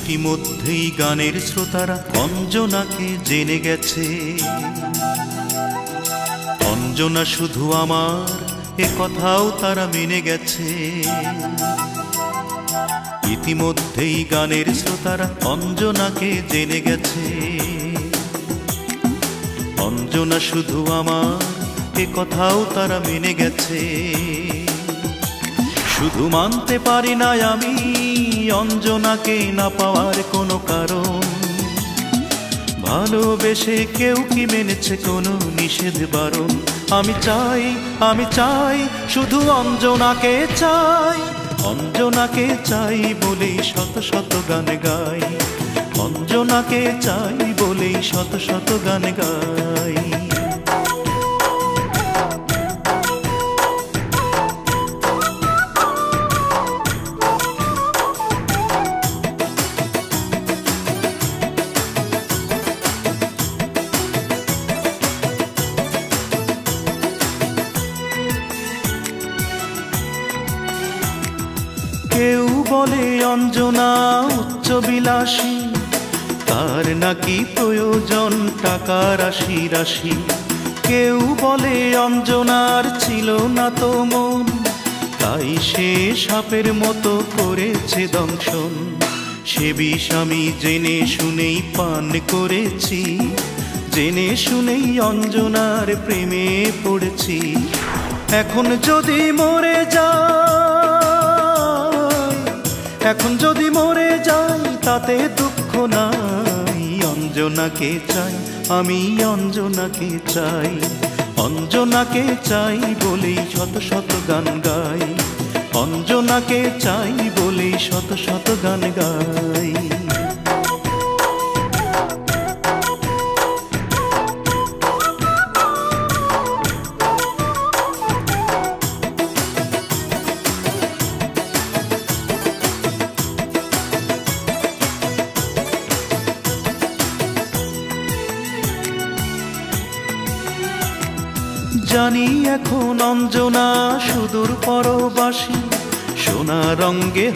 ইতিমধ্যেই গানের শ্রোতারা অঞ্জনাকে জেনে গেছে। অঞ্জনা শুধু আমার, এ কথাও তারা মেনে গেছে। ইতিমধ্যেই গানের শ্রোতারা অঞ্জনাকে জেনে গেছে। অঞ্জনা শুধু আমার, এ কথাও তারা মেনে গেছে। শুধু মানতে পারি না আমি অঞ্জনাকে না পাওয়ার কোনো কারণ। ভালোবেসে কেউ কি মেনেছে কোনো নিষেধ বারণ? আমি চাই শুধু অঞ্জনাকে চাই। অঞ্জনাকে চাই বলেই শত শত গান গাই। অঞ্জনাকে চাই বলেই শত শত গান গাই। কেউ বলে অঞ্জনা উচ্চবিলাসী, তার নাকি প্রয়োজন টাকা রাশি রাশি। কেউ বলে অঞ্জনার ছিল না তো মন, তাই সে সাপের মতো করেছে দংশন। সে বিষ আমি জেনে শুনেই পান করেছি, জেনে শুনেই অঞ্জনার প্রেমে পড়েছি। এখন যদি মরে যাই তাতে দুঃখ নাই। অঞ্জনাকে চাই, আমি অঞ্জনাকে চাই। অঞ্জনাকে চাই বলেই শত শত গান গাই। অঞ্জনাকে চাই বলেই শত শত গান গাই। জানি এখন অঞ্জনা সুদূর পরবাসী, সোনা রঙ্গে